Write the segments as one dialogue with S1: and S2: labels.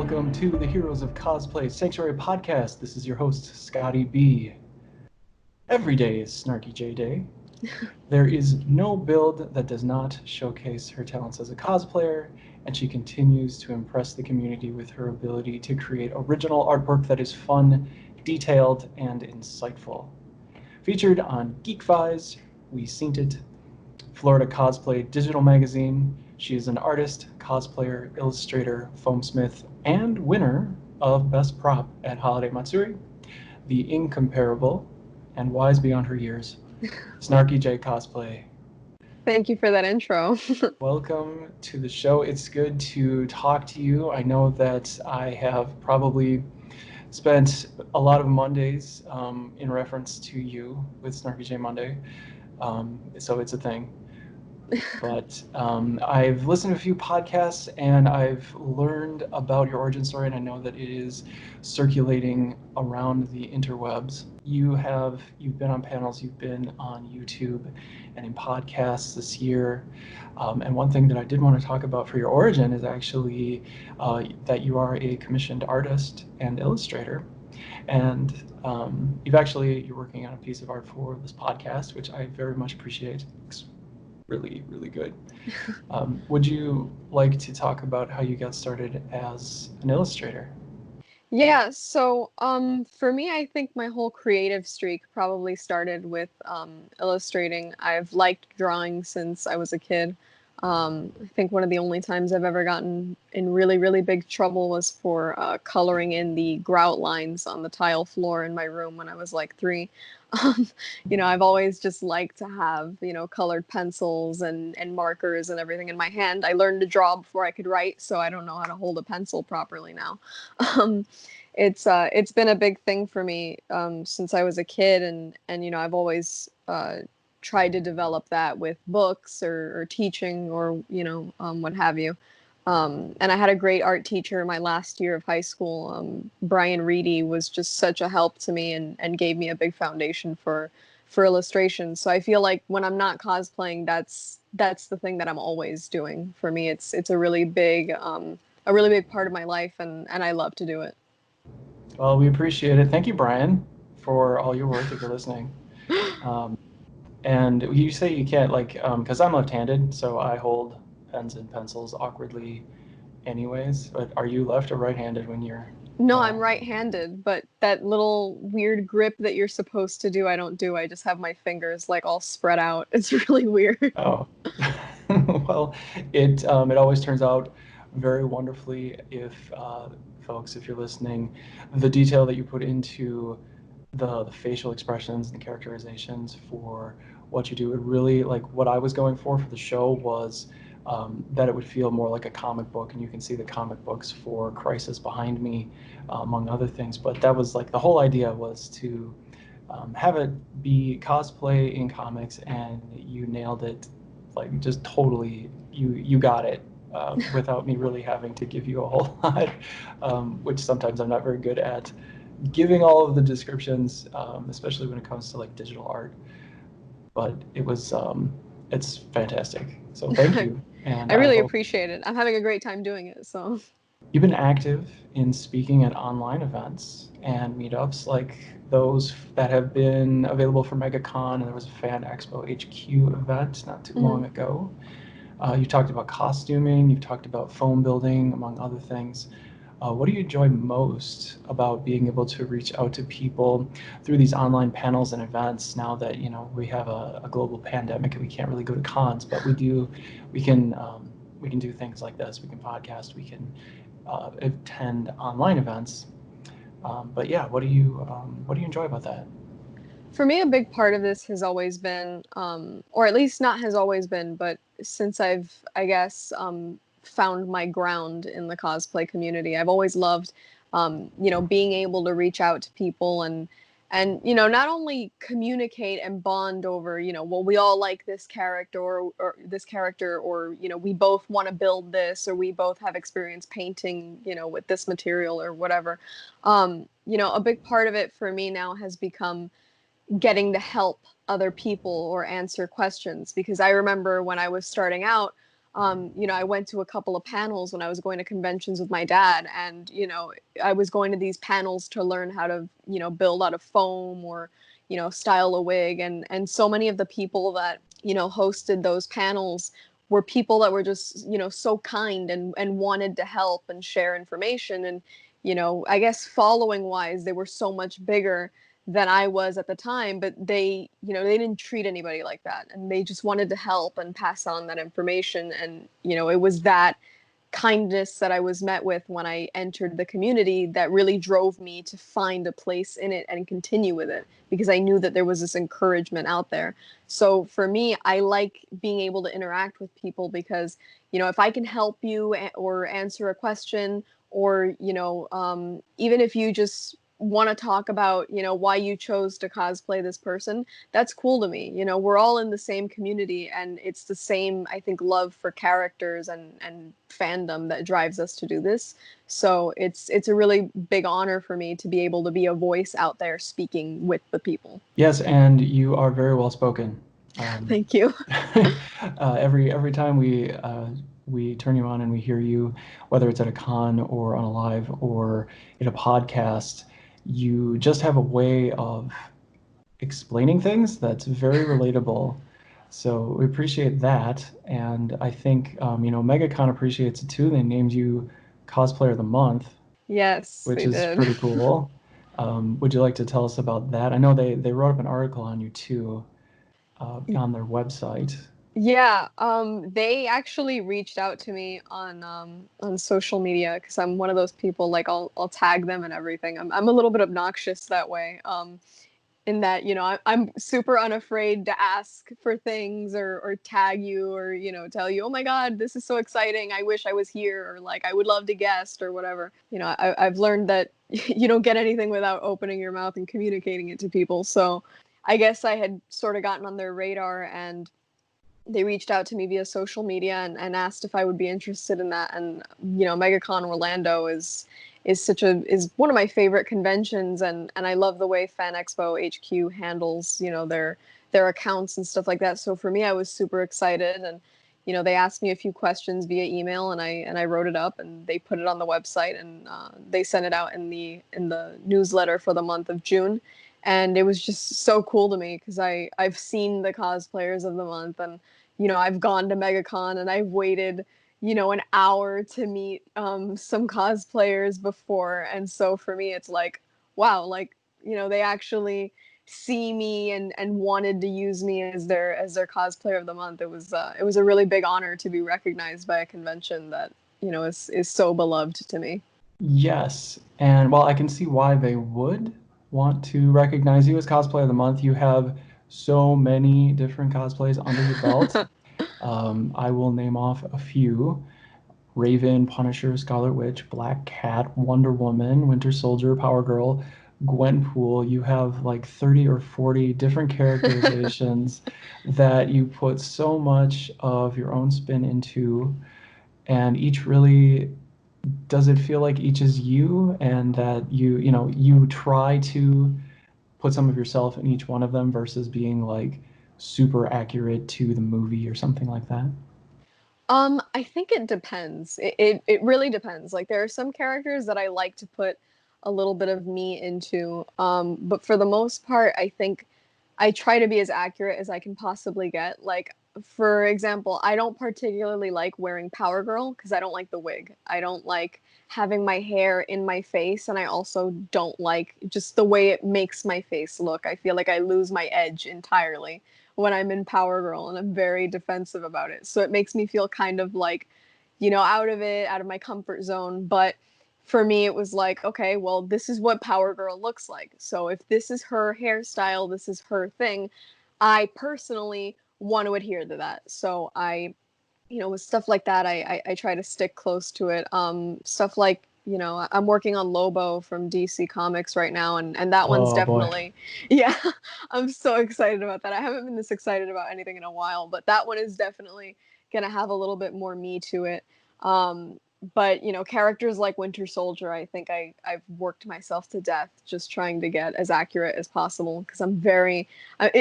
S1: welcome to the Heroes of Cosplay Sanctuary podcast. This is your host, Scotty B. Every day is Snarky Jay Day. There is no build that does not showcase her talents as a cosplayer, and she continues to impress the community with her ability to create original artwork that is fun, detailed, and insightful. Featured on Geek Vibes, We Seen It, Florida Cosplay Digital Magazine, she is an artist, cosplayer, illustrator, foamsmith, and winner of Best Prop at Holiday Matsuri, the incomparable and wise beyond her years, Snarky Jay Cosplay.
S2: Thank you for that intro.
S1: Welcome to the show. It's good to talk to you. I know that I have probably spent a lot of Mondays in reference to you with Snarky Jay Monday, so it's a thing. But I've listened to a few podcasts and I've learned about your origin story, and I know that it is circulating around the interwebs. You've been on panels, you've been on YouTube and in podcasts this year. And one thing that I did want to talk about for your origin is actually that you are a commissioned artist and illustrator. And you're working on a piece of art for this podcast, which I very much appreciate. It's really, really good. Would you like to talk about how you got started as an illustrator?
S2: Yeah, so for me, I think my whole creative streak probably started with illustrating. I've liked drawing since I was a kid. I think one of the only times I've ever gotten in really, really big trouble was for coloring in the grout lines on the tile floor in my room when I was like 3. Um, I've always just liked to have, colored pencils and markers and everything in my hand. I learned to draw before I could write, so I don't know how to hold a pencil properly now. Um, it's been a big thing for me since I was a kid, and I've always tried to develop that with books or teaching or what have you. And I had a great art teacher my last year of high school. Brian Reedy was just such a help to me and gave me a big foundation for illustration. So I feel like when I'm not cosplaying, that's the thing that I'm always doing. For me, it's a really big part of my life, and I love to do it.
S1: Well, we appreciate it. Thank you, Brian, for all your work if you're listening. And you say you can't, because I'm left-handed, so I hold pens and pencils awkwardly anyways. But are you left or right-handed when you're...
S2: No, I'm right-handed, but that little weird grip that you're supposed to do, I don't do. I just have my fingers like all spread out. It's really weird.
S1: Oh, well, it always turns out very wonderfully if folks, if you're listening, the detail that you put into the facial expressions and the characterizations for what you do, it really, like, what I was going for the show was that it would feel more like a comic book, and you can see the comic books for Crisis behind me, among other things. But that was like the whole idea was to have it be cosplay in comics, and you nailed it, like just totally. You got it without me really having to give you a whole lot, which sometimes I'm not very good at giving all of the descriptions, especially when it comes to like digital art. But it's fantastic. So thank you, and
S2: I
S1: I
S2: really
S1: hope...
S2: appreciate it. I'm having a great time doing it, so.
S1: You've been active in speaking at online events and meetups like those that have been available for MegaCon, and there was a Fan Expo HQ event not too long ago. You talked about costuming, you've talked about foam building, among other things. What do you enjoy most about being able to reach out to people through these online panels and events now that, we have a global pandemic and we can't really go to cons, but we can do things like this. We can podcast, we can attend online events. But yeah, what do you enjoy about that?
S2: For me, a big part of this has always been, or at least not has always been, but since I've, I guess, found my ground in the cosplay community, I've always loved, being able to reach out to people and not only communicate and bond over, well, we all like this character or this character, or we both want to build this, or we both have experience painting, with this material or whatever. A big part of it for me now has become getting to help other people or answer questions, because I remember when I was starting out, You know, I went to a couple of panels when I was going to conventions with my dad, and, you know, I was going to these panels to learn how to, you know, build out of foam or, you know, style a wig. And so many of the people that, you know, hosted those panels were people that were just, you know, so kind and wanted to help and share information. And, you know, I guess following wise, they were so much bigger than I was at the time, but they, you know, they didn't treat anybody like that. And they just wanted to help and pass on that information. And, you know, it was that kindness that I was met with when I entered the community that really drove me to find a place in it and continue with it, because I knew that there was this encouragement out there. So for me, I like being able to interact with people because, you know, if I can help you or answer a question, or, you know, even if you just want to talk about, you know, why you chose to cosplay this person, that's cool to me. You know, we're all in the same community, and it's the same, I think, love for characters and fandom that drives us to do this. So it's a really big honor for me to be able to be a voice out there speaking with the people.
S1: Yes, and you are very well spoken. Um,
S2: Thank you.
S1: every time we turn you on and we hear you, whether it's at a con or on a live or in a podcast, you just have a way of explaining things that's very relatable. So we appreciate that, and I think you know, MegaCon appreciates it too. They named you Cosplayer of the Month,
S2: Yes,
S1: which
S2: they
S1: is
S2: did.
S1: pretty cool. Would you like to tell us about that? I know they wrote up an article on you too, on their website.
S2: Yeah, they actually reached out to me on social media because I'm one of those people, like I'll tag them and everything. I'm a little bit obnoxious that way. In that, you know, I'm super unafraid to ask for things or tag you or, you know, tell you, oh my God, this is so exciting. I wish I was here, or like I would love to guest or whatever. You know, I've learned that you don't get anything without opening your mouth and communicating it to people. So I guess I had sort of gotten on their radar, and they reached out to me via social media and asked if I would be interested in that. And, you know, MegaCon Orlando is one of my favorite conventions, and I love the way Fan Expo HQ handles, you know, their accounts and stuff like that. So for me, I was super excited. And, you know, they asked me a few questions via email, and I wrote it up, and they put it on the website, and they sent it out in the newsletter for the month of June. And it was just so cool to me because I've seen the cosplayers of the month, and, you know, I've gone to MegaCon and I've waited, you know, an hour to meet some cosplayers before. And so for me, it's like, wow, like, you know, they actually see me and wanted to use me as their cosplayer of the month. It was a really big honor to be recognized by a convention that, you know, is so beloved to me.
S1: Yes, and well, I can see why they would want to recognize you as Cosplayer of the Month. You have so many different cosplays under your belt. I will name off a few: Raven, Punisher, Scarlet Witch, Black Cat, Wonder Woman, Winter Soldier, Power Girl, Gwenpool. You have like 30 or 40 different characterizations that you put so much of your own spin into, and each really, does it feel like each is you, and that you know, you try to put some of yourself in each one of them versus being like super accurate to the movie or something like that?
S2: I think it depends. It really depends. Like there are some characters that I like to put a little bit of me into. But for the most part, I think I try to be as accurate as I can possibly get. Like, for example, I don't particularly like wearing Power Girl because I don't like the wig. I don't like having my hair in my face, and I also don't like just the way it makes my face look. I feel like I lose my edge entirely when I'm in Power Girl, and I'm very defensive about it. So it makes me feel kind of like, you know, out of it, out of my comfort zone. But for me, it was like, okay, well, this is what Power Girl looks like. So if this is her hairstyle, this is her thing, I personally want to adhere to that. So you know, with stuff like that, I try to stick close to it. Stuff like, you know, I'm working on Lobo from DC Comics right now, and that one's
S1: Oh boy.
S2: definitely, yeah, I'm so excited about that. I haven't been this excited about anything in a while, but that one is definitely gonna have a little bit more me to it. Um, but you know, characters like Winter Soldier, I think I've worked myself to death just trying to get as accurate as possible because I'm very,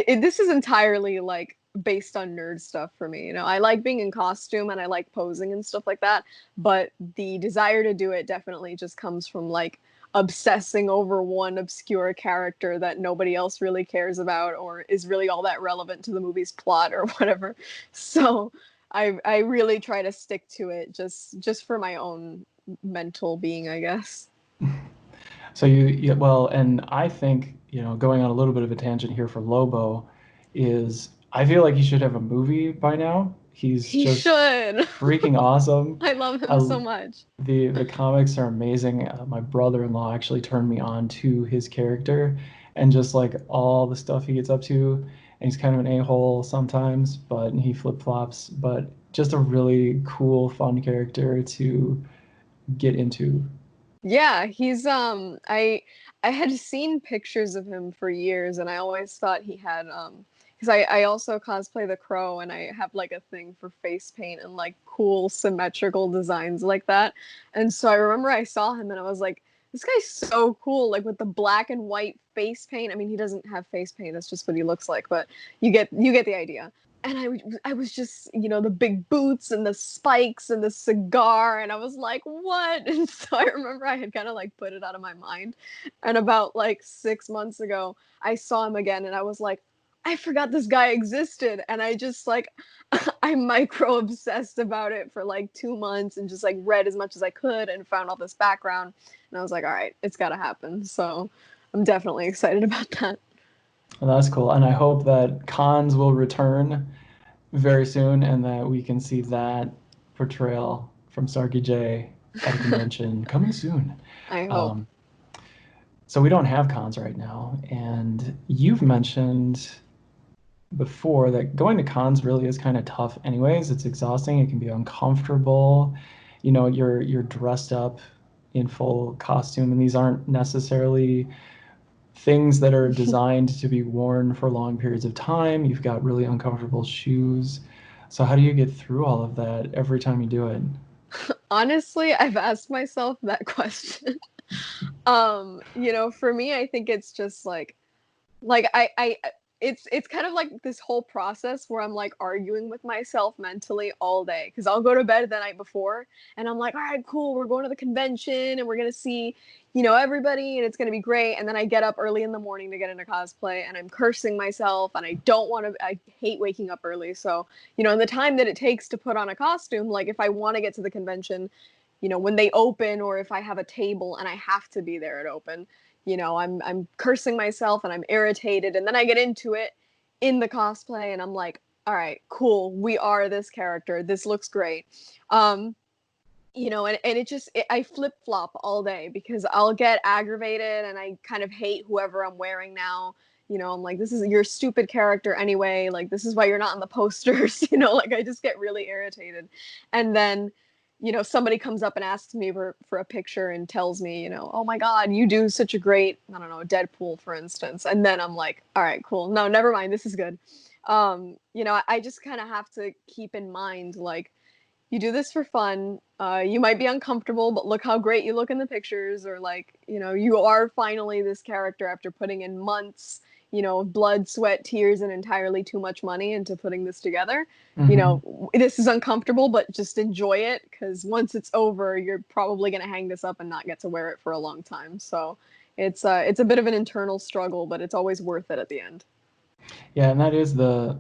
S2: this is entirely like based on nerd stuff for me. You know, I like being in costume and I like posing and stuff like that, but the desire to do it definitely just comes from like obsessing over one obscure character that nobody else really cares about or is really all that relevant to the movie's plot or whatever. So I really try to stick to it just for my own mental being, I guess.
S1: So well, and I think, going on a little bit of a tangent here for Lobo is I feel like he should have a movie by now. He's
S2: He
S1: just
S2: should.
S1: freaking awesome.
S2: I love him
S1: I,
S2: so much.
S1: the comics are amazing. My brother-in-law actually turned me on to his character and just like all the stuff he gets up to. And he's kind of an a-hole sometimes, but he flip-flops, but just a really cool, fun character to get into.
S2: Yeah, he's I had seen pictures of him for years and I always thought he had because I also cosplay the Crow and I have like a thing for face paint and like cool symmetrical designs like that. And so I remember I saw him and I was like, this guy's so cool, like with the black and white face paint. I mean, he doesn't have face paint, that's just what he looks like, but you get the idea. And I was just, you know, the big boots and the spikes and the cigar, and I was like, what? And so I remember I had kind of like put it out of my mind. And about like 6 months ago, I saw him again and I was like, I forgot this guy existed. And I just like, I micro obsessed about it for like 2 months and just like read as much as I could and found all this background. And I was like, all right, it's got to happen. So I'm definitely excited about that.
S1: Well, that's cool. And I hope that cons will return very soon and that we can see that portrayal from Snarky Jay at a convention coming soon.
S2: I hope.
S1: Um, so we don't have cons right now. And you've mentioned before that going to cons really is kind of tough anyways. It's exhausting. It can be uncomfortable. You're dressed up in full costume and these aren't necessarily things that are designed to be worn for long periods of time. You've got really uncomfortable shoes. So how do you get through all of that every time you do it?
S2: Honestly, I've asked myself that question. You know, for me, I think it's just like I it's kind of like this whole process where I'm like arguing with myself mentally all day because I'll go to bed the night before and I'm like, all right, cool, we're going to the convention and we're gonna see, you know, everybody and it's gonna be great. And then I get up early in the morning to get into cosplay and I'm cursing myself and I don't want to. I hate waking up early, so you know, in the time that it takes to put on a costume, like if I want to get to the convention, you know, when they open or if I have a table and I have to be there at open, you know, I'm cursing myself and I'm irritated and then I get into it in the cosplay and I'm like, all right, cool, we are this character, this looks great. um you know, and I flip-flop all day because I'll get aggravated and I kind of hate whoever I'm wearing now. You know, I'm like, this is your stupid character anyway, like this is why you're not in the posters. You know, like I just get really irritated. And then, you know, somebody comes up and asks me for a picture and tells me, you know, oh my god, you do such a great, I don't know, Deadpool for instance. And then I'm like, all right, cool, no, never mind, this is good. You know, I just kind of have to keep in mind like, you do this for fun. You might be uncomfortable, but look how great you look in the pictures. Or like, you know, you are finally this character after putting in months, you know, blood, sweat, tears, and entirely too much money into putting this together. You
S1: Hmm.
S2: know, this is uncomfortable, but just enjoy it because once it's over, you're probably gonna hang this up and not get to wear it for a long time. So it's a bit of an internal struggle, but it's always worth it at the end.
S1: Yeah, and that is the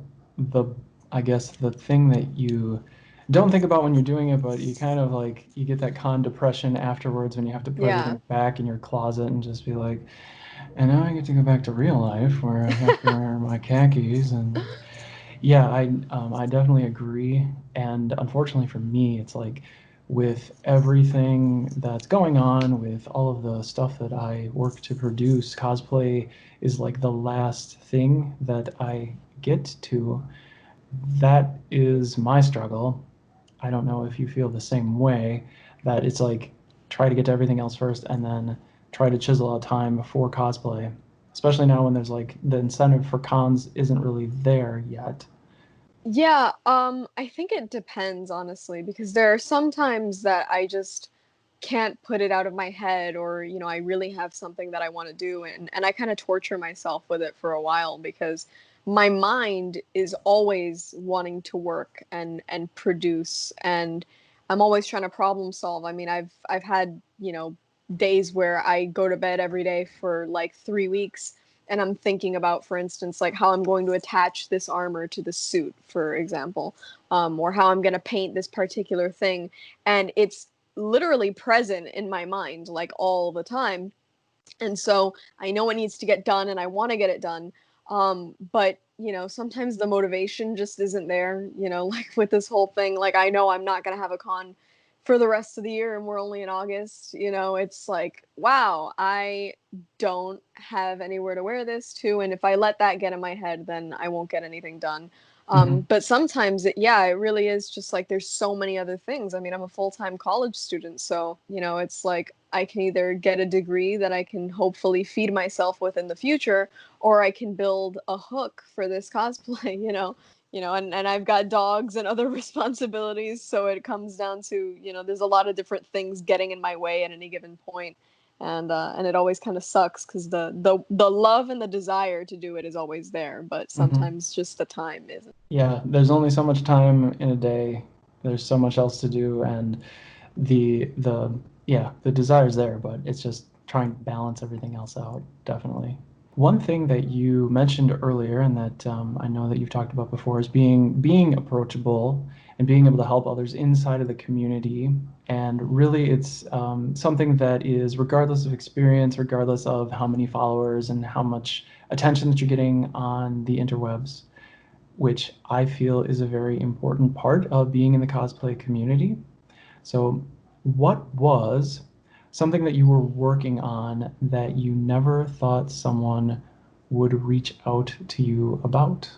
S1: I guess the thing that you don't think about when you're doing it, but you kind of like you get that con depression afterwards when you have to put
S2: Yeah.
S1: everything back in your closet and just be like, and now I get to go back to real life where I have to wear my khakis and yeah, I definitely agree. And unfortunately for me, it's like with everything that's going on, with all of the stuff that I work to produce, cosplay is like the last thing that I get to. That is my struggle. I don't know if you feel the same way, that it's like try to get to everything else first and then try to chisel out time before cosplay. Especially now when there's like the incentive for cons isn't really there yet.
S2: Yeah, I think it depends, honestly, because there are some times that I just can't put it out of my head, or, you know, I really have something that I want to do, and I kind of torture myself with it for a while because my mind is always wanting to work and produce, and I'm always trying to problem solve. I mean, I've had, days where I go to bed every day for like 3 weeks and I'm thinking about, for instance, like how I'm going to attach this armor to the suit, for example, or how I'm going to paint this particular thing, and it's literally present in my mind like all the time. And so I know it needs to get done and I want to get it done. But sometimes the motivation just isn't there, like with this whole thing. Like, I know I'm not going to have a con for the rest of the year and we're only in August. It's like, wow, I don't have anywhere to wear this to. And if I let that get in my head, then I won't get anything done.
S1: Hmm.
S2: But sometimes it really is just like there's so many other things. I mean, I'm a full-time college student, so, it's like I can either get a degree that I can hopefully feed myself with in the future, or I can build a hook for this cosplay, and I've got dogs and other responsibilities, so it comes down to, there's a lot of different things getting in my way at any given point. And it always kind of sucks because the love and the desire to do it is always there, but
S1: Hmm.
S2: sometimes just the time isn't.
S1: Yeah, there's only so much time in a day. There's so much else to do, and the yeah, the desire's there, but it's just trying to balance everything else out, definitely. One thing that you mentioned earlier, and that I know that you've talked about before, is being approachable and being able to help others inside of the community. And really, it's something that is regardless of experience, regardless of how many followers and how much attention that you're getting on the interwebs, which I feel is a very important part of being in the cosplay community. So, what was something that you were working on that you never thought someone would reach out to you about?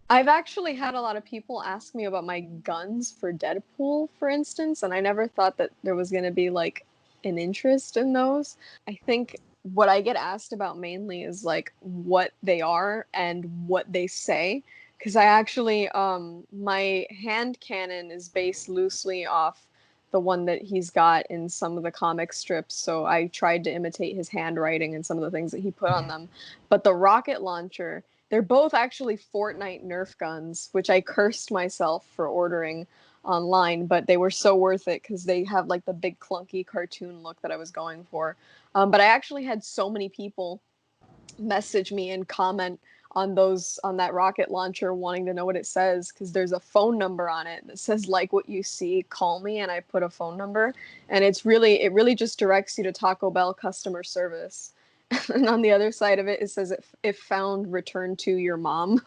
S2: I've actually had a lot of people ask me about my guns for Deadpool, for instance, and I never thought that there was going to be like an interest in those. I think what I get asked about mainly is like what they are and what they say. Because I actually, my hand cannon is based loosely off the one that he's got in some of the comic strips. So I tried to imitate his handwriting and some of the things that he put on them. But the rocket launcher, they're both actually Fortnite Nerf guns, which I cursed myself for ordering online, but they were so worth it because they have like the big clunky cartoon look that I was going for. But I actually had so many people message me and comment on that rocket launcher wanting to know what it says, because there's a phone number on it that says, like what you see, call me, and I put a phone number, and it really just directs you to Taco Bell customer service. And on the other side of it, it says, if found, return to your mom.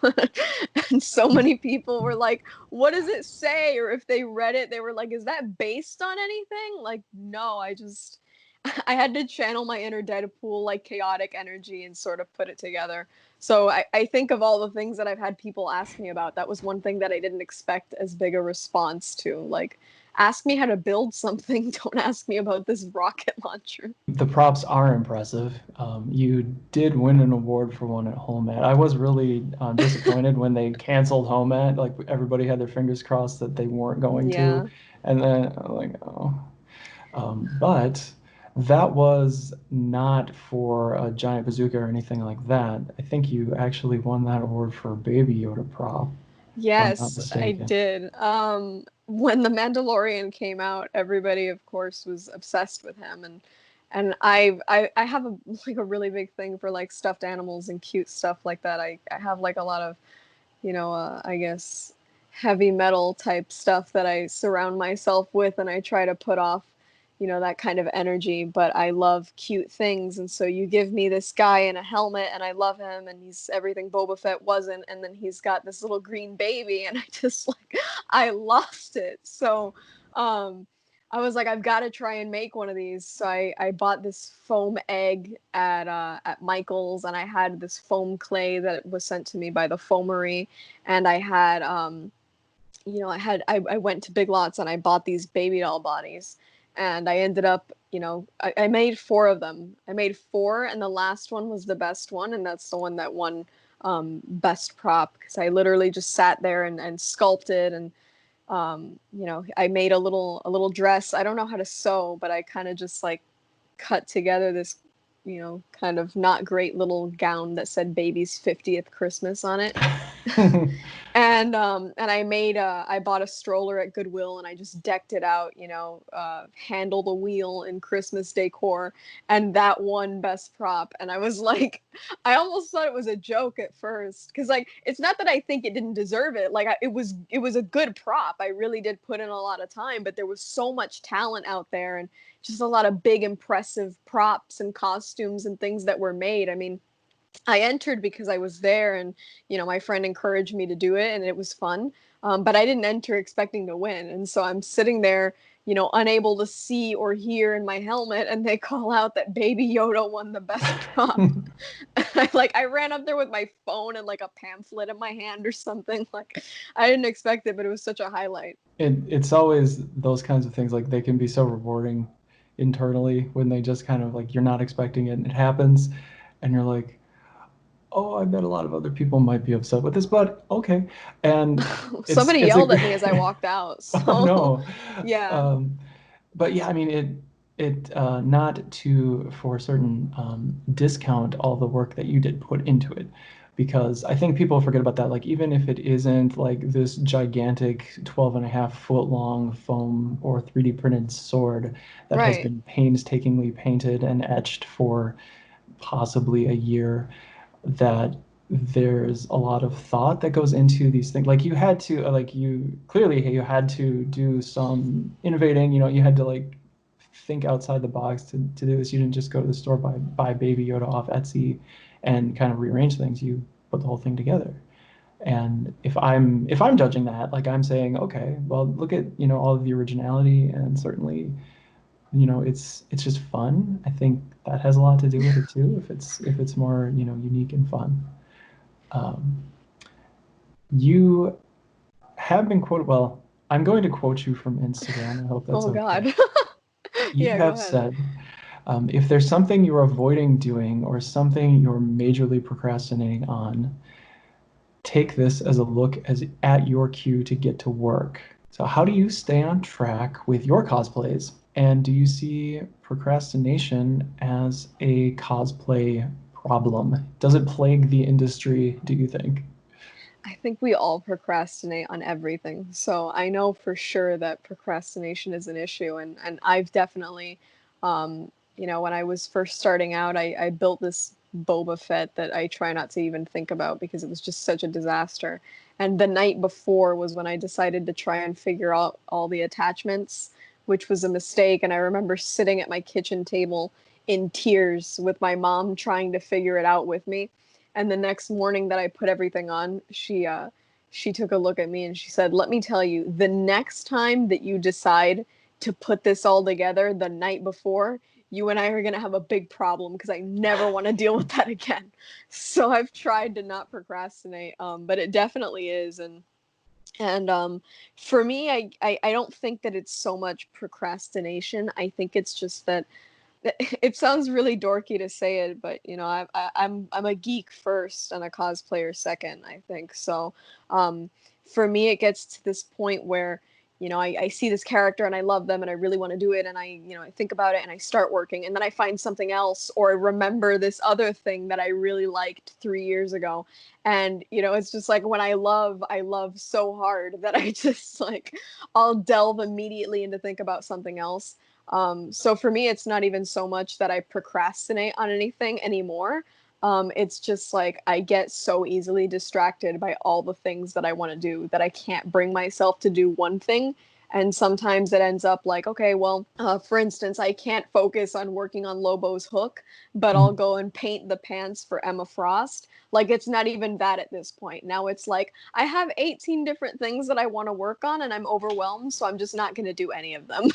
S2: And so many people were like, what does it say? Or if they read it, they were like, is that based on anything? Like, no, I had to channel my inner Deadpool, like chaotic energy, and sort of put it together. So I think of all the things that I've had people ask me about, that was one thing that I didn't expect as big a response to. Like, ask me how to build something, don't ask me about this rocket launcher.
S1: The props are impressive. You did win an award for one at Home Ed. I was really disappointed when they canceled Home Ed. Like everybody had their fingers crossed that they weren't going to,
S2: Yeah.
S1: and then I'm like, oh. But that was not for a giant bazooka or anything like that. I think you actually won that award for Baby Yoda prop, if I'm not
S2: Yes, I
S1: mistaken.
S2: did. When The Mandalorian came out, everybody, of course, was obsessed with him, and I have like a really big thing for like stuffed animals and cute stuff like that. I have like a lot of, I guess heavy metal type stuff that I surround myself with, and I try to put off, that kind of energy. But I love cute things, and so you give me this guy in a helmet, and I love him, and he's everything Boba Fett wasn't, and then he's got this little green baby, and I just like, I lost it. So, um, I was like, I've got to try and make one of these. So I bought this foam egg at Michael's, and I had this foam clay that was sent to me by the foamery, and I had I went to Big Lots and I bought these baby doll bodies, and I ended up, I made four of them. I made four, and the last one was the best one, and that's the one that won best prop, because I literally just sat there and sculpted, and I made a little dress. I don't know how to sew, but I kind of just like cut together this, kind of not great little gown that said baby's 50th Christmas on it. And I bought a stroller at Goodwill and I just decked it out, handle the wheel in Christmas decor, and that won best prop. And I was like, I almost thought it was a joke at first, because like it's not that I think it didn't deserve it. Like it was a good prop. I really did put in a lot of time, but there was so much talent out there and just a lot of big impressive props and costumes and things that were made. I mean, I entered because I was there and, my friend encouraged me to do it and it was fun. But I didn't enter expecting to win. And so I'm sitting there, unable to see or hear in my helmet, and they call out that Baby Yoda won the best prop. I ran up there with my phone and like a pamphlet in my hand or something. Like I didn't expect it, but it was such a highlight.
S1: It's always those kinds of things, like they can be so rewarding internally when they just kind of like you're not expecting it and it happens and you're like, oh, I bet a lot of other people might be upset with this, but okay. And
S2: Somebody
S1: it's a
S2: yelled at
S1: great
S2: me as I walked out.
S1: oh
S2: So
S1: no.
S2: yeah.
S1: Um, but yeah, I mean it not to for a certain discount all the work that you did put into it, because I think people forget about that. Like even if it isn't like this gigantic 12.5 foot long foam or 3D printed sword that has
S2: Right.
S1: been painstakingly painted and etched for possibly a year, that there's a lot of thought that goes into these things. Like you had to, like you clearly you had to do some innovating. You had to like think outside the box to do this. You didn't just go to the store buy Baby Yoda off Etsy and kind of rearrange things. You put the whole thing together. And if I'm judging that, like I'm saying, okay, well, look at all of the originality, and certainly it's just fun. I think that has a lot to do with it too. If it's more unique and fun. Um, you have been quoted. Well, I'm going to quote you from Instagram. I hope that's
S2: Oh
S1: okay.
S2: God.
S1: You
S2: Yeah, go
S1: have
S2: ahead.
S1: said, if there's something you're avoiding doing or something you're majorly procrastinating on, take this as a look at your cue to get to work. So, how do you stay on track with your cosplays? And do you see procrastination as a cosplay problem? Does it plague the industry, do you think?
S2: I think we all procrastinate on everything. So I know for sure that procrastination is an issue. And I've definitely, when I was first starting out, I built this Boba Fett that I try not to even think about because it was just such a disaster. And the night before was when I decided to try and figure out all the attachments, which was a mistake. And I remember sitting at my kitchen table in tears with my mom trying to figure it out with me. And the next morning that I put everything on, she took a look at me and she said, "Let me tell you, the next time that you decide to put this all together the night before, you and I are going to have a big problem because I never want to deal with that again." So I've tried to not procrastinate, but it definitely is. And for me, I don't think that it's so much procrastination. I think it's just that it sounds really dorky to say it, but I'm a geek first and a cosplayer second, I think. So for me, it gets to this point where I see this character and I love them and I really want to do it, and I think about it and I start working, and then I find something else or I remember this other thing that I really liked 3 years ago, and it's just like when I love so hard that I just like I'll delve immediately into think about something else. So for me, it's not even so much that I procrastinate on anything anymore. It's just like I get so easily distracted by all the things that I want to do that I can't bring myself to do one thing. And sometimes it ends up like, okay, well, for instance, I can't focus on working on Lobo's hook, but I'll
S1: Mm.
S2: go and paint the pants for Emma Frost. Like, it's not even that at this point. Now it's like, I have 18 different things that I want to work on and I'm overwhelmed, so I'm just not going to do any of them.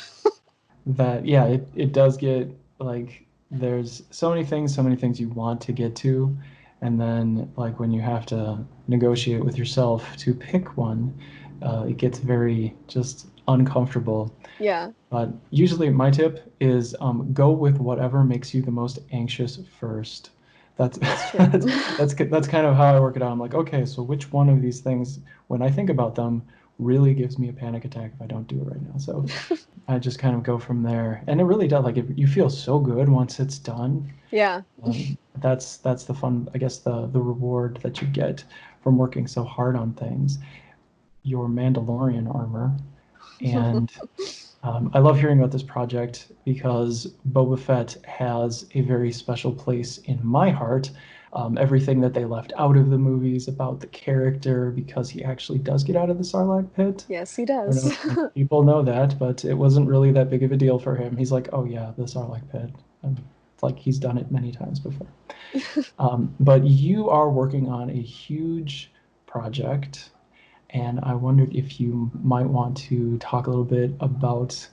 S1: That, yeah, it does get like there's so many things you want to get to, and then like when you have to negotiate with yourself to pick one, it gets very just uncomfortable.
S2: Yeah,
S1: But usually, my tip is go with whatever makes you the most anxious first. That's
S2: that's true.
S1: that's kind of how I work it out. I'm like, okay, so which one of these things, when I think about them, really gives me a panic attack if I don't do it right now. So I just kind of go from there, and it really does. Like you feel so good once it's done.
S2: Yeah.
S1: That's the fun, I guess, the reward that you get from working so hard on things. Your Mandalorian armor, and I love hearing about this project because Boba Fett has a very special place in my heart. Everything that they left out of the movies about the character, because he actually does get out of the Sarlacc pit.
S2: Yes, he
S1: I don't know
S2: does.
S1: if people know that, but it wasn't really that big of a deal for him. He's like, oh yeah, the Sarlacc pit. It's like he's done it many times before. But you are working on a huge project, and I wondered if you might want to talk a little bit about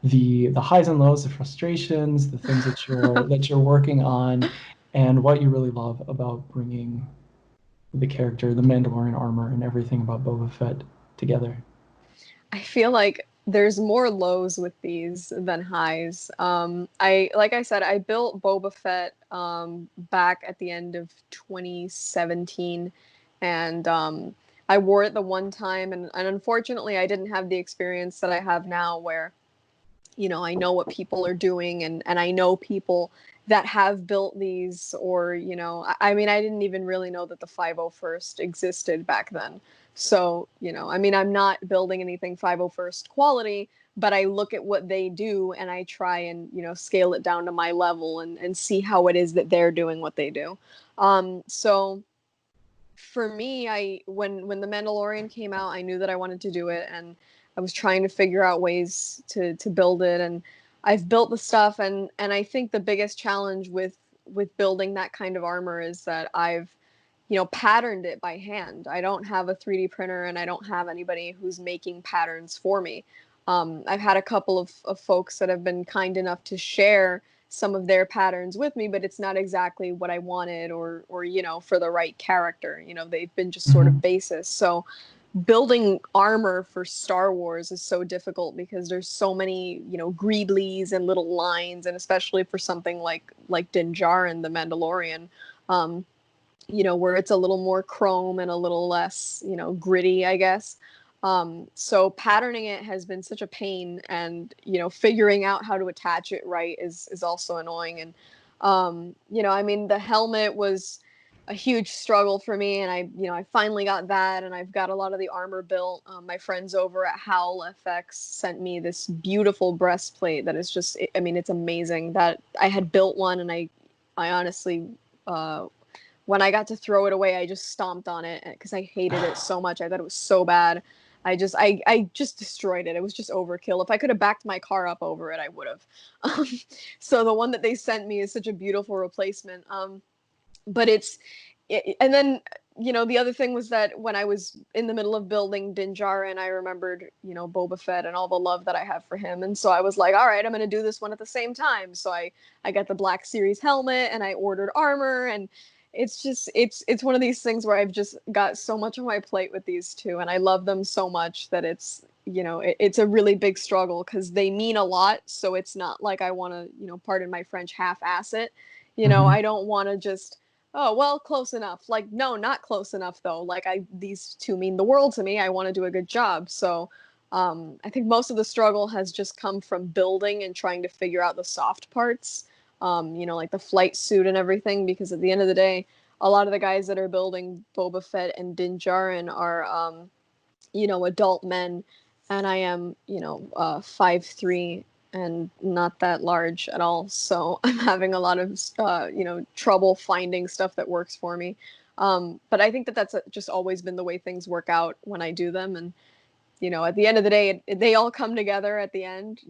S1: the highs and lows, the frustrations, the things that you're working on, and what you really love about bringing the character, the Mandalorian armor, and everything about Boba Fett together.
S2: I feel like there's more lows with these than highs. Like I said, I built Boba Fett back at the end of 2017, and I wore it the one time, and unfortunately, I didn't have the experience that I have now, where I know what people are doing, and I know people that have built these, or I mean, I didn't even really know that the 501st existed back then. So, I mean, I'm not building anything 501st quality, but I look at what they do and I try and, scale it down to my level, and see how it is that they're doing what they do. So for me, when the Mandalorian came out, I knew that I wanted to do it, and I was trying to figure out ways to build it, and I've built the stuff, and I think the biggest challenge with building that kind of armor is that I've patterned it by hand. I don't have a 3D printer, and I don't have anybody who's making patterns for me. I've had a couple of folks that have been kind enough to share some of their patterns with me, but it's not exactly what I wanted, or for the right character. They've been just sort of
S1: Mhm.
S2: basis. So building armor for Star Wars is so difficult because there's so many, greedlies and little lines, and especially for something like Din Djarin, the Mandalorian, um, where it's a little more chrome and a little less, gritty, I guess. So patterning it has been such a pain, and figuring out how to attach it right is also annoying. And I mean, the helmet was a huge struggle for me, and I finally got that, and I've got a lot of the armor built. My friends over at Howl FX sent me this beautiful breastplate that is just, I mean, it's amazing. That I had built one, and I honestly, when I got to throw it away, I just stomped on it because I hated it so much. I thought it was so bad. I just destroyed it. It was just overkill. If I could have backed my car up over it, I would have. Um, so the one that they sent me is such a beautiful replacement. But and then the other thing was that when I was in the middle of building Din Djarin, I remembered Boba Fett and all the love that I have for him, and so I was like, all right, I'm gonna do this one at the same time. So I got the Black Series helmet, and I ordered armor, and it's just it's one of these things where I've just got so much on my plate with these two, and I love them so much that it's a really big struggle because they mean a lot. So it's not like I want to, pardon my French, half-ass it. I
S1: Mhm.
S2: don't want to just, oh well, close enough. Like, no, not close enough though. Like, these two mean the world to me. I want to do a good job. So I think most of the struggle has just come from building and trying to figure out the soft parts, like the flight suit and everything, because at the end of the day, a lot of the guys that are building Boba Fett and Din Djarin are adult men, and I am, 5'3" and not that large at all. So I'm having a lot of, trouble finding stuff that works for me. But I think that that's just always been the way things work out when I do them. And, at the end of the day, they all come together at the end,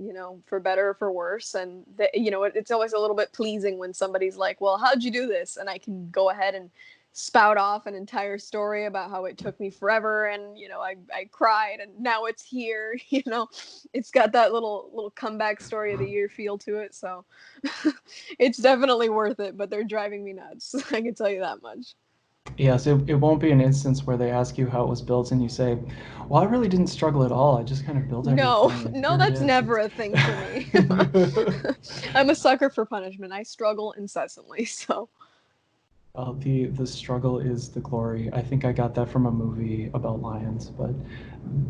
S2: for better or for worse. And, it's always a little bit pleasing when somebody's like, well, how'd you do this? And I can go ahead and spout off an entire story about how it took me forever, and I cried, and now it's here. It's got that little comeback story of the year feel to it. So it's definitely worth it, but they're driving me nuts. I can tell you that much.
S1: Yes, it won't be an instance where they ask you how it was built and you say, well, I really didn't struggle at all. I just kind of built
S2: No,
S1: everything and
S2: no,
S1: here it
S2: that's
S1: is.
S2: never a thing for me. I'm a sucker for punishment. I struggle incessantly. So
S1: The struggle is the glory. I think I got that from a movie about lions, but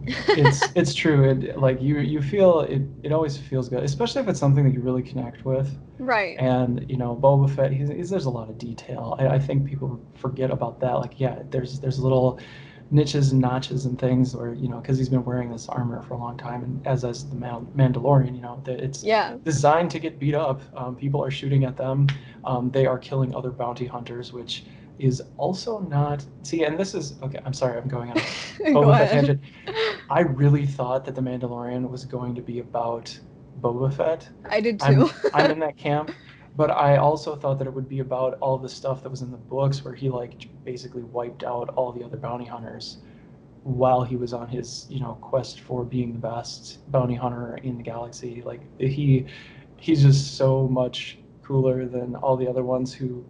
S1: It's true. Like you feel it always feels good, especially if it's something that you really connect with.
S2: Right.
S1: And Boba Fett, there's a lot of detail. I think people forget about that. Like, yeah, there's little niches and notches and things where because he's been wearing this armor for a long time, and as the Mandalorian, that it's
S2: Yeah.
S1: designed to get beat up. People are shooting at them. They are killing other bounty hunters, which is also not see. And this is okay. I'm sorry, I'm going on a
S2: Go
S1: Boba Fett
S2: ahead.
S1: tangent. I really thought that the Mandalorian was going to be about Boba Fett.
S2: I did too.
S1: I'm in that camp, but I also thought that it would be about all the stuff that was in the books where he like basically wiped out all the other bounty hunters while he was on his quest for being the best bounty hunter in the galaxy. Like he's just so much cooler than all the other ones who,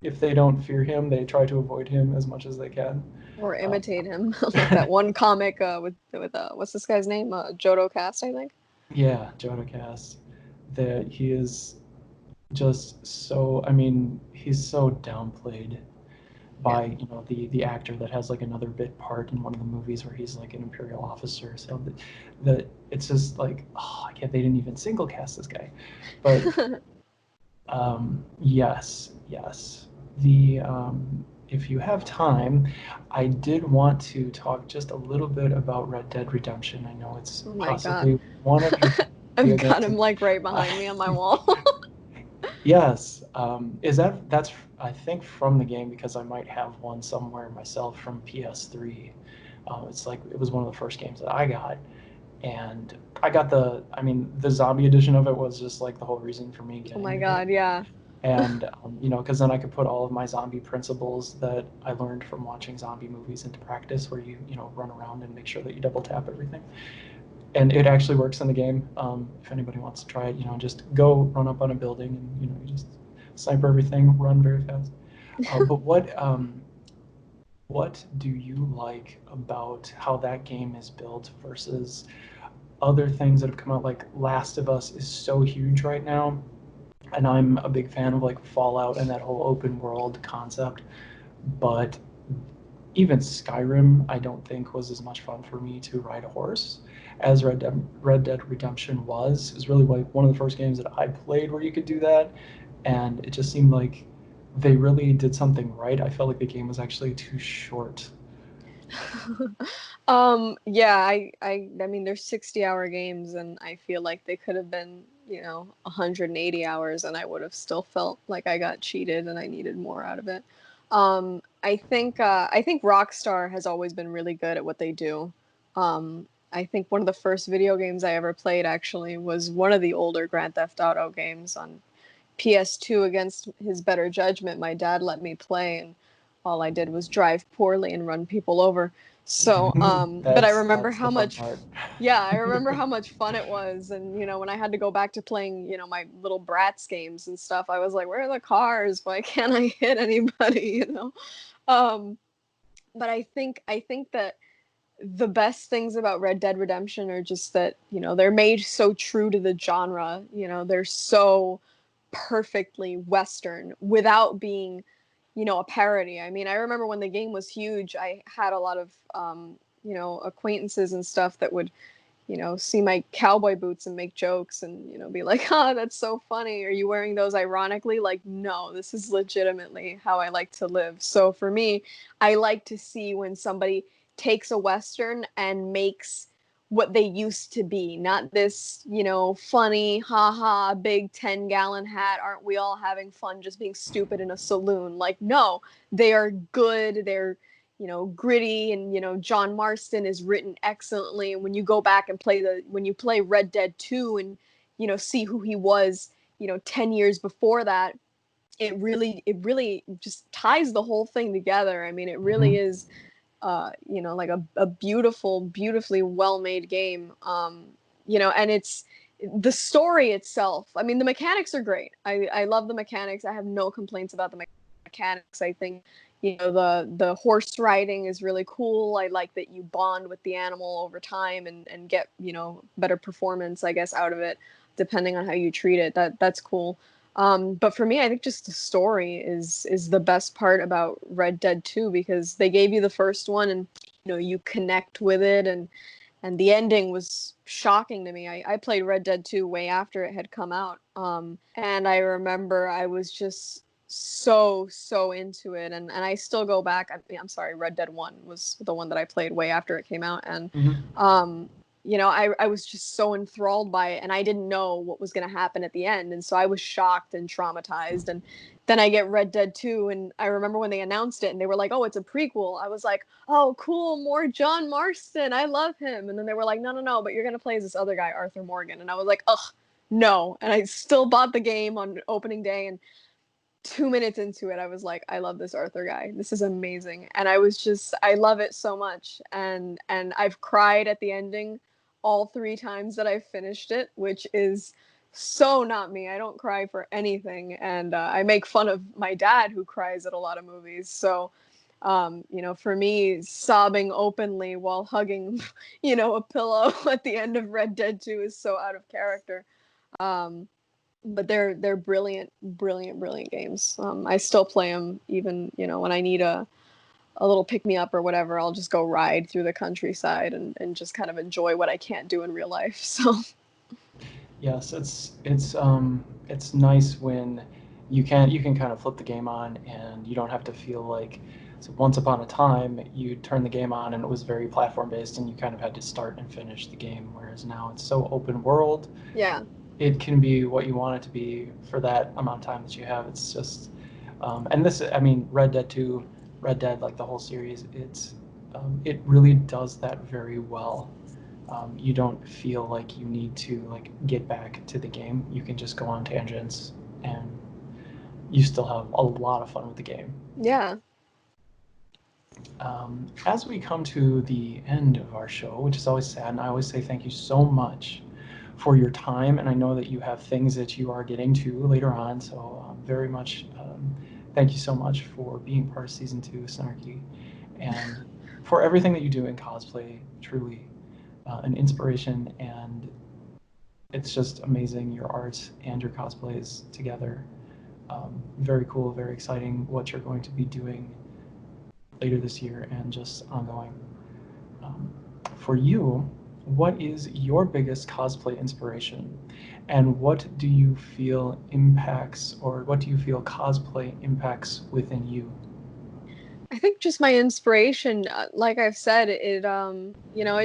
S1: if they don't fear him, they try to avoid him as much as they can.
S2: Or
S1: Uh,
S2: imitate him, like that one comic with what's this guy's name? Jodo Cast, I think.
S1: yeah, Jodocast. That he is just so. I mean, he's so downplayed
S2: Yeah.
S1: by the actor that has like another bit part in one of the movies where he's like an imperial officer. So the it's just like, oh, I can't. They didn't even single cast this guy, but yes, yes. The If you have time, I did want to talk just a little bit about Red Dead Redemption. I know it's
S2: Oh my god.
S1: possibly one of your
S2: I've
S1: video
S2: got
S1: games.
S2: him like right behind me on my wall.
S1: Yes. That's I think from the game because I might have one somewhere myself from PS3. It's like it was one of the first games that I got, and I got the zombie edition of it was just like the whole reason for me
S2: Oh
S1: getting
S2: my
S1: it.
S2: god, yeah.
S1: And because then I could put all of my zombie principles that I learned from watching zombie movies into practice, where you run around and make sure that you double tap everything, and it actually works in the game. If anybody wants to try it, just go run up on a building and you just sniper everything, run very fast. But what do you like about how that game is built versus other things that have come out? Like Last of Us is so huge right now, and I'm a big fan of like Fallout and that whole open world concept. But even Skyrim, I don't think was as much fun for me to ride a horse as Red Dead Redemption was. It was really like one of the first games that I played where you could do that, and it just seemed like they really did something right. I felt like the game was actually too short.
S2: Yeah, I mean, they're 60-hour games, and I feel like they could have been, 180 hours, and I would have still felt like I got cheated and I needed more out of it. I think Rockstar has always been really good at what they do. I think one of the first video games I ever played actually was one of the older Grand Theft Auto games on PS2 against his better judgment. My dad let me play, and all I did was drive poorly and run people over. So, but I remember
S1: That's the
S2: how
S1: fun
S2: much,
S1: part.
S2: yeah, I remember how much fun it was. And, when I had to go back to playing, my little Bratz games and stuff, I was like, where are the cars? Why can't I hit anybody, Um, but I think that the best things about Red Dead Redemption are just that, they're made so true to the genre. They're so perfectly Western without being, a parody. I mean, I remember when the game was huge, I had a lot of, acquaintances and stuff that would, see my cowboy boots and make jokes and, be like, ah, that's so funny. Are you wearing those ironically? Like, no, this is legitimately how I like to live. So for me, I like to see when somebody takes a Western and makes what they used to be, not this, funny, haha, big 10-gallon hat. Aren't we all having fun just being stupid in a saloon? Like, no, they are good. They're gritty, and John Marston is written excellently. And when you go back and when you play Red Dead 2 and see who he was 10 years before that, it really just ties the whole thing together. I mean, it really
S1: Mhm.
S2: is like a beautiful, beautifully well-made game. And it's the story itself. I mean, the mechanics are great. I love the mechanics. I have no complaints about the mechanics. I think the horse riding is really cool. I like that you bond with the animal over time and get better performance, I guess, out of it, depending on how you treat it. That's cool. But for me, I think just the story is the best part about Red Dead 2, because they gave you the first one and you connect with it, and the ending was shocking to me. I played Red Dead 2 way after it had come out. And I remember I was just so into it. And I still go back. I'm sorry, Red Dead 1 was the one that I played way after it came out. And,
S1: Mm-hmm.
S2: I was just so enthralled by it, and I didn't know what was going to happen at the end. And so I was shocked and traumatized. And then I get Red Dead 2, and I remember when they announced it and they were like, oh, it's a prequel. I was like, oh, cool, more John Marston. I love him. And then they were like, no, but you're going to play as this other guy, Arthur Morgan. And I was like, ugh, no. And I still bought the game on opening day. And 2 minutes into it, I was like, I love this Arthur guy. This is amazing. And I love it so much. And I've cried at the ending all 3 times that I've finished it, which is so not me. I don't cry for anything. And I make fun of my dad, who cries at a lot of movies. So, for me, sobbing openly while hugging, a pillow at the end of Red Dead 2 is so out of character. Um, but they're brilliant games. I still play them even when I need a little pick me up or whatever. I'll just go ride through the countryside and just kind of enjoy what I can't do in real life. So
S1: Yes, it's nice when you can kind of flip the game on and you don't have to feel like, so once upon a time you turned the game on and it was very platform based and you kind of had to start and finish the game, whereas now it's so open world.
S2: yeah,
S1: It can be what you want it to be for that amount of time that you have. It's just, and this, I mean, Red Dead 2, Red Dead, like the whole series, it really does that very well. You don't feel like you need to like get back to the game. You can just go on tangents, and you still have a lot of fun with the game.
S2: yeah.
S1: As we come to the end of our show, which is always sad, and I always say thank you so much for your time. And I know that you have things that you are getting to later on, so very much thank you so much for being part of season 2 of Snarky, and for everything that you do in cosplay. Truly an inspiration, and it's just amazing, your art and your cosplays together. Very cool, very exciting what you're going to be doing later this year and just ongoing. Um, for you, what is your biggest cosplay inspiration? And what do you feel impacts, or what do you feel cosplay impacts within you?
S2: I think just my inspiration, like I've said, it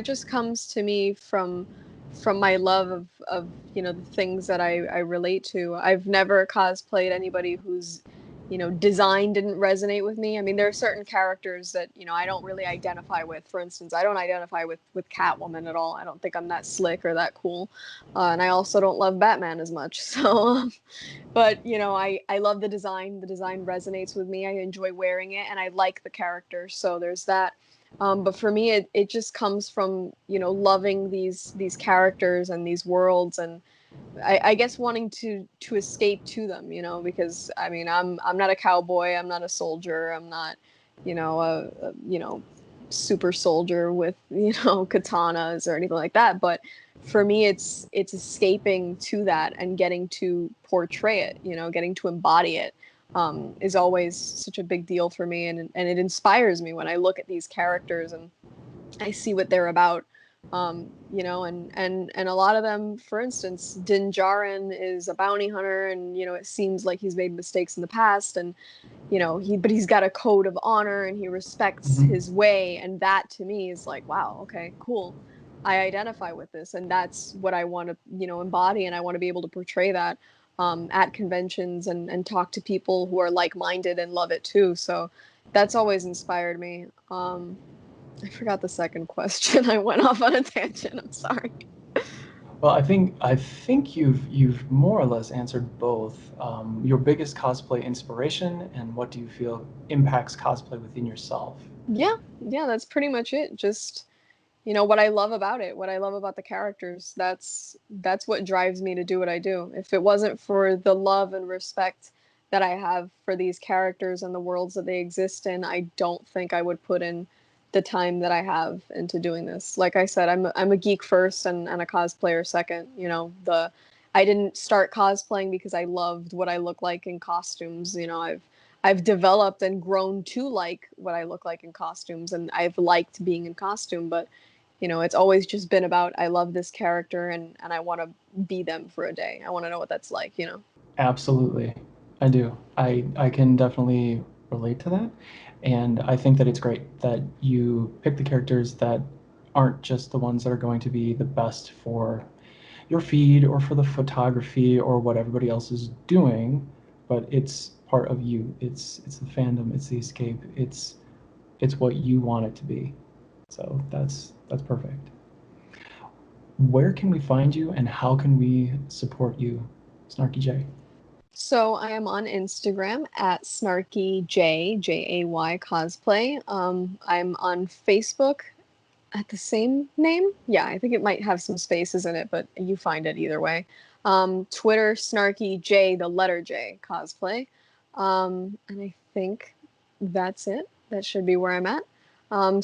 S2: just comes to me from my love of the things that I relate to. I've never cosplayed anybody whose design didn't resonate with me. I mean, there are certain characters that I don't really identify with. For instance, I don't identify with Catwoman at all. I don't think I'm that slick or that cool, and I also don't love Batman as much. So but I love the design. The design resonates with me. I enjoy wearing it, and I like the character, so there's that. But for me, it just comes from loving these characters and these worlds, and I guess wanting to escape to them, because I mean I'm not a cowboy, I'm not a soldier, I'm not a super soldier with katanas or anything like that. But for me, it's escaping to that and getting to portray it, getting to embody it, is always such a big deal for me, and it inspires me when I look at these characters and I see what they're about. And a lot of them, for instance, Din Djarin is a bounty hunter, and it seems like he's made mistakes in the past, and but he's got a code of honor and he respects
S1: Mm-hmm.
S2: his way, and that to me is like, wow, okay, cool. I identify with this, and that's what I want to embody, and I want to be able to portray that at conventions and talk to people who are like-minded and love it too. So that's always inspired me. I forgot the second question. I went off on a tangent. I'm sorry.
S1: Well, I think you've more or less answered both. Your biggest cosplay inspiration, and what do you feel impacts cosplay within yourself?
S2: Yeah, yeah, that's pretty much it. Just what I love about it, what I love about the characters. That's what drives me to do what I do. If it wasn't for the love and respect that I have for these characters and the worlds that they exist in, I don't think I would put in the time that I have into doing this. Like I said, I'm a geek first and a cosplayer second. I didn't start cosplaying because I loved what I look like in costumes. I've I've developed and grown to like what I look like in costumes, and I've liked being in costume, but it's always just been about I love this character and I want to be them for a day. I want to know what that's like.
S1: Absolutely. I do. I can definitely relate to that. And I think that it's great that you pick the characters that aren't just the ones that are going to be the best for your feed or for the photography or what everybody else is doing, but it's part of you. It's the fandom, it's the escape, it's what you want it to be. So that's perfect. Where can we find you and how can we support you, Snarky Jay?
S2: So I am on Instagram at Snarky Jay, Jay Cosplay. I'm on Facebook at the same name. Yeah, I think it might have some spaces in it, but you find it either way. Twitter, Snarky J, the letter J, Cosplay. And I think that's it. That should be where I'm at.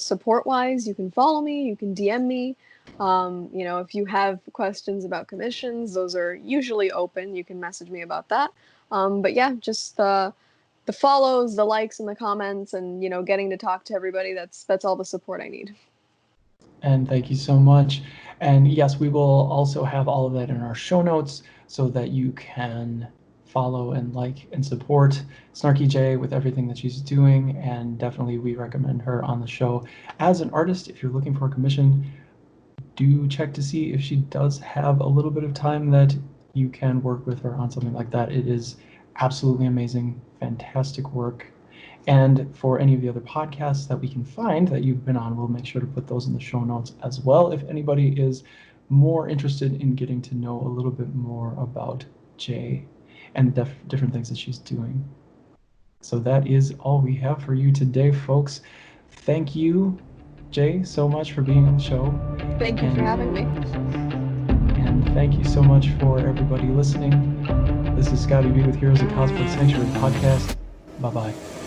S2: Support wise, you can follow me, you can DM me. If you have questions about commissions, those are usually open. You can message me about that. But yeah, just the follows, the likes, and the comments, and getting to talk to everybody. That's all the support I need.
S1: And thank you so much. And yes, we will also have all of that in our show notes so that you can follow and like and support Snarky J with everything that she's doing. And definitely we recommend her on the show. As an artist, if you're looking for a commission, do check to see if she does have a little bit of time that you can work with her on something like that. It is absolutely amazing, fantastic work. And for any of the other podcasts that we can find that you've been on, we'll make sure to put those in the show notes as well. If anybody is more interested in getting to know a little bit more about Jay and the different things that she's doing. So that is all we have for you today, folks. Thank you, Jay, so much for being on the show.
S2: Thank you for having me.
S1: And thank you so much for everybody listening. This is Scotty B with Heroes of Cosplay Sanctuary Podcast. Bye-bye.